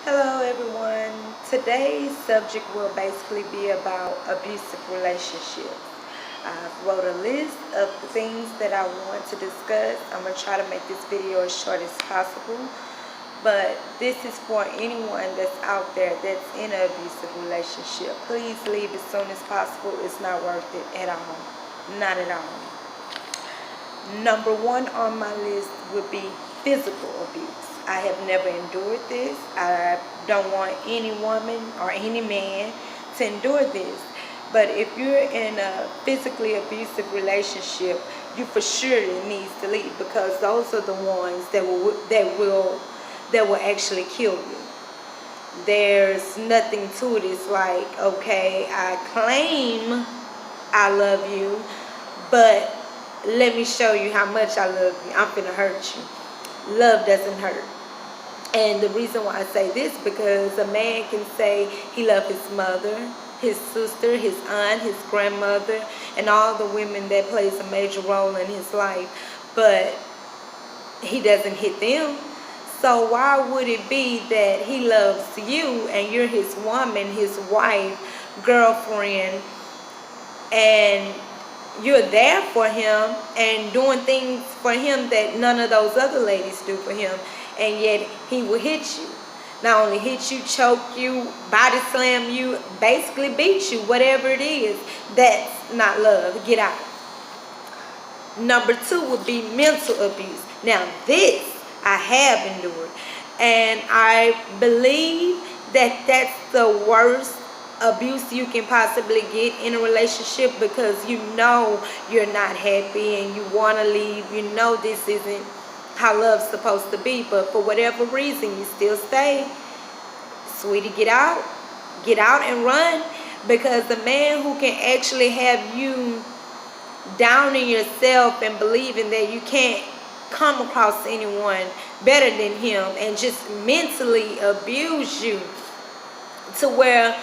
Hello everyone. Today's subject will basically be about abusive relationships. I've wrote a list of the things that I want to discuss. I'm going to try to make this video as short as possible. But this is for anyone that's out there that's in an abusive relationship. Please leave as soon as possible. It's not worth it at all. Not at all. Number one on my list would be physical abuse. I have never endured this. I don't want any woman or any man to endure this. But if you're in a physically abusive relationship, you for sure needs to leave, because those are the ones that will actually kill you. There's nothing to it. It's like, okay, I claim I love you, but let me show you how much I love you. I'm finna hurt you. Love doesn't hurt. And the reason why I say this, because a man can say he loves his mother, his sister, his aunt, his grandmother, and all the women that plays a major role in his life, but he doesn't hit them. So why would it be that he loves you and you're his woman, his wife, girlfriend, and you're there for him and doing things for him that none of those other ladies do for him, and yet he will hit you? Not only hit you, choke you, body slam you, basically beat you, whatever it is. That's not love. Get out. Number two would be mental abuse. Now this I have endured, and I believe that that's the worst abuse you can possibly get in a relationship, because you know you're not happy and you want to leave. You know this isn't how love's supposed to be, but for whatever reason you still stay. Sweetie, get out and run, because the man who can actually have you down in yourself and believing that you can't come across anyone better than him and just mentally abuse you to where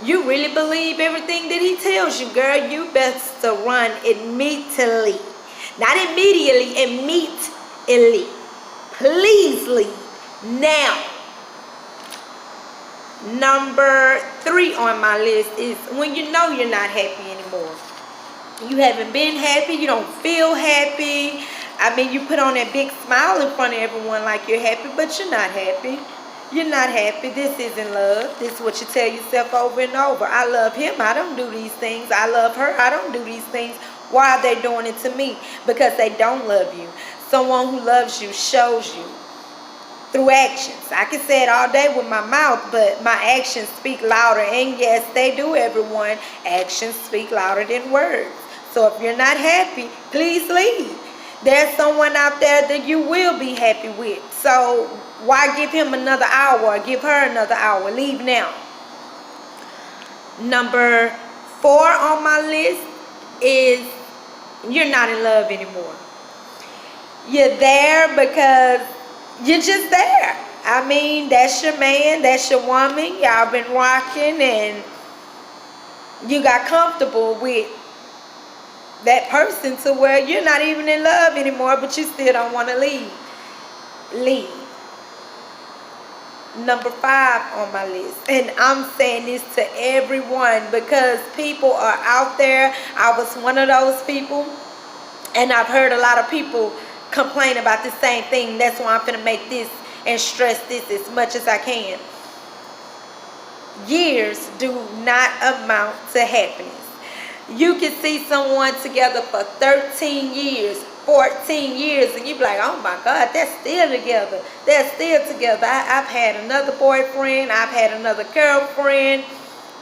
you really believe everything that he tells you, girl, you best to run immediately. Not immediately, immediately. Please leave now. Number three on my list is when you know you're not happy anymore. You haven't been happy, you don't feel happy. I mean, you put on that big smile in front of everyone like you're happy, but you're not happy. You're not happy. This isn't love. This is what you tell yourself over and over. I love him. I don't do these things. I love her. I don't do these things. Why are they doing it to me? Because they don't love you. Someone who loves you shows you through actions. I can say it all day with my mouth, but my actions speak louder. And yes, they do, everyone. Actions speak louder than words. So if you're not happy, please leave. There's someone out there that you will be happy with. So why give him another hour or give her another hour? Leave now. Number four on my list is you're not in love anymore. You're there because you're just there. I mean, that's your man, that's your woman. Y'all been rocking and you got comfortable with that person to where you're not even in love anymore, but you still don't want to leave. Leave. Number five on my list, and I'm saying this to everyone because people are out there. I was one of those people, and I've heard a lot of people complain about the same thing. That's why I'm going to make this and stress this as much as I can. Years do not amount to happiness. You can see someone together for 13 years, 14 years, and you be like, oh my God, they're still together. They're still together. I've had another boyfriend. I've had another girlfriend,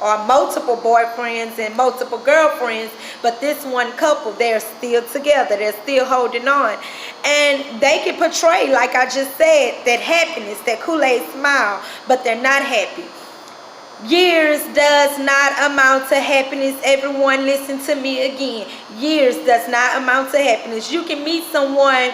or multiple boyfriends and multiple girlfriends. But this one couple, they're still together. They're still holding on. And they can portray, like I just said, that happiness, that Kool-Aid smile, but they're not happy. Years does not amount to happiness. Everyone listen to me again. Years does not amount to happiness. You can meet someone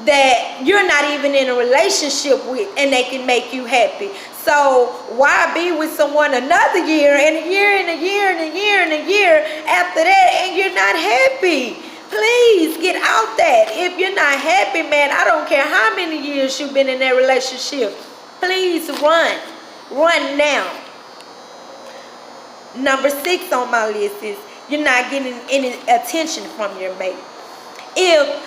that you're not even in a relationship with and they can make you happy. So why be with someone another year and a year and a year and a year and a year after that and you're not happy? Please get out that. If you're not happy, man, I don't care how many years you've been in that relationship. Please run. Run now. Number 6 on my list is you're not getting any attention from your mate. If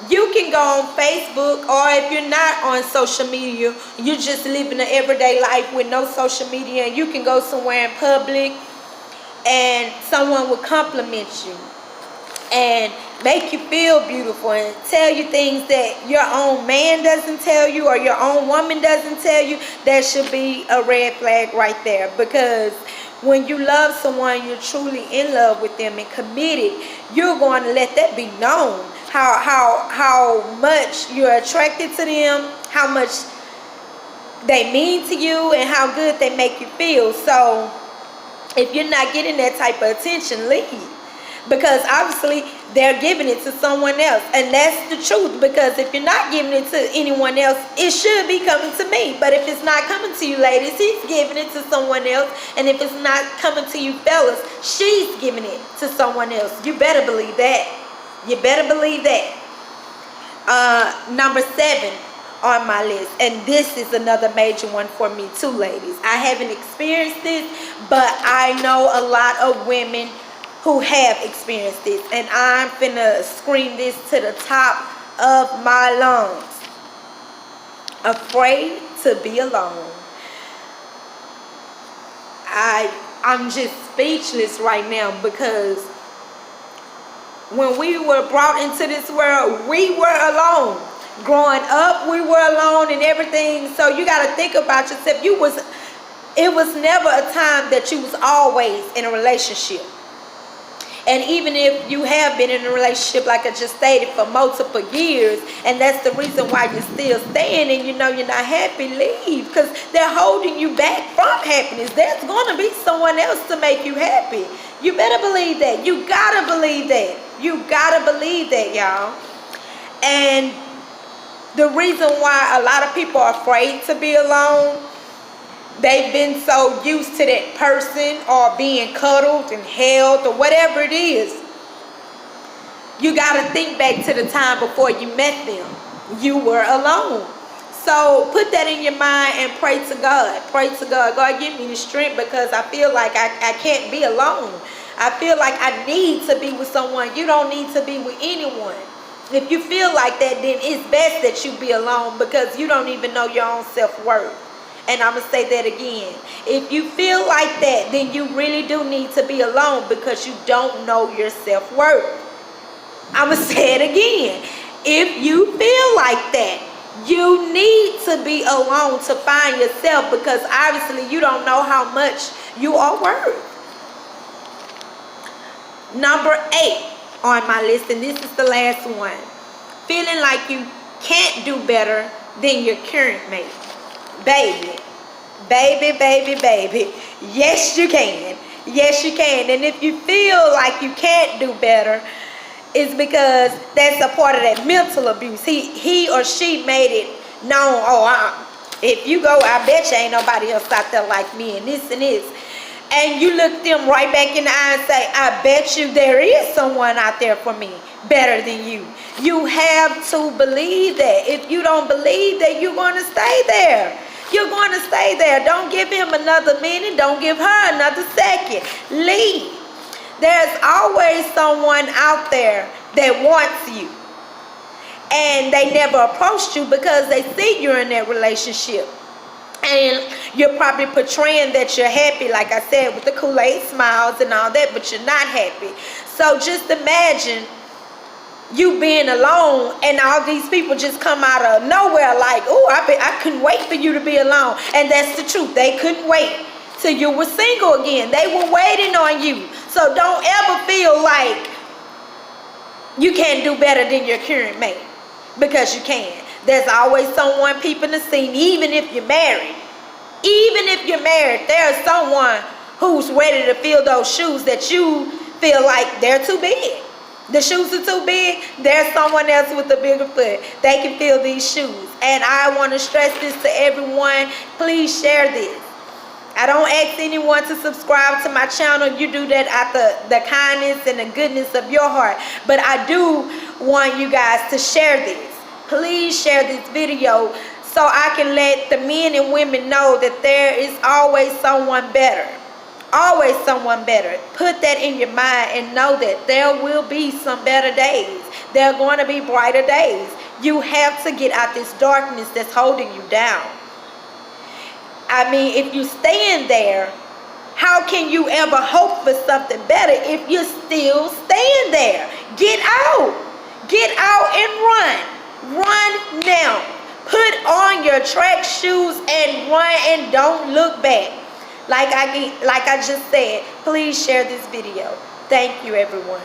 you can go on Facebook, or if you're not on social media, you're just living an everyday life with no social media, and you can go somewhere in public and someone will compliment you and make you feel beautiful and tell you things that your own man doesn't tell you or your own woman doesn't tell you, that should be a red flag right there. Because when you love someone, you're truly in love with them and committed, you're going to let that be known. How much you're attracted to them, how much they mean to you, and how good they make you feel. So if you're not getting that type of attention, leave. Because obviously they're giving it to someone else, and that's the truth. Because if you're not giving it to anyone else, it should be coming to me. But if it's not coming to you ladies, he's giving it to someone else. And if it's not coming to you fellas, she's giving it to someone else. You better believe that. You better believe that. Number 7 on my list, and this is another major one for me too, ladies. I haven't experienced this, but I know a lot of women who have experienced this, and I'm finna scream this to the top of my lungs. Afraid to be alone. I'm just speechless right now, because when we were brought into this world, we were alone. Growing up, we were alone and everything. So you got to think about yourself. It was never a time that you was always in a relationship. And even if you have been in a relationship, like I just stated, for multiple years, and that's the reason why you're still staying and you know you're not happy, leave. Because they're holding you back from happiness. There's going to be someone else to make you happy. You better believe that. You got to believe that. You got to believe that, y'all. And the reason why a lot of people are afraid to be alone, they've been so used to that person or being cuddled and held or whatever it is. You got to think back to the time before you met them. You were alone. So put that in your mind and pray to God. Pray to God. God, give me the strength, because I feel like I can't be alone. I feel like I need to be with someone. You don't need to be with anyone. If you feel like that, then it's best that you be alone, because you don't even know your own self-worth. And I'm going to say that again. If you feel like that, then you really do need to be alone, because you don't know your self-worth. I'm going to say it again. If you feel like that, you need to be alone to find yourself, because obviously you don't know how much you are worth. Number 8 on my list, and this is the last one. Feeling like you can't do better than your current mate. Baby. Yes, you can. Yes, you can. And if you feel like you can't do better, it's because that's a part of that mental abuse. He or she made it known, if you go, I bet you ain't nobody else out there like me, and this and this. And you look them right back in the eye and say, I bet you there is someone out there for me better than you. You have to believe that. If you don't believe that, you're going to stay there. You're going to stay there. Don't give him another minute. Don't give her another second. Leave. There's always someone out there that wants you. And they never approached you because they see you're in that relationship. And you're probably portraying that you're happy, like I said, with the Kool-Aid smiles and all that, but you're not happy. So just imagine you being alone, and all these people just come out of nowhere like, oh, I couldn't wait for you to be alone. And that's the truth. They couldn't wait till you were single again. They were waiting on you. So don't ever feel like you can't do better than your current mate, because you can. There's always someone peeping the scene, even if you're married. Even if you're married, there's someone who's ready to fill those shoes that you feel like they're too big. The shoes are too big. There's someone else with a bigger foot. They can fill these shoes. And I want to stress this to everyone. Please share this. I don't ask anyone to subscribe to my channel. You do that out the kindness and the goodness of your heart. But I do want you guys to share this. Please share this video so I can let the men and women know that there is always someone better. Always someone better. Put that in your mind and know that there will be some better days. There are going to be brighter days. You have to get out this darkness that's holding you down. I mean, if you stay in there, how can you ever hope for something better if you're still staying there? Get out. Get out and run. Run now. Put on your track shoes and run and don't look back. Like I just said, please share this video. Thank you, everyone.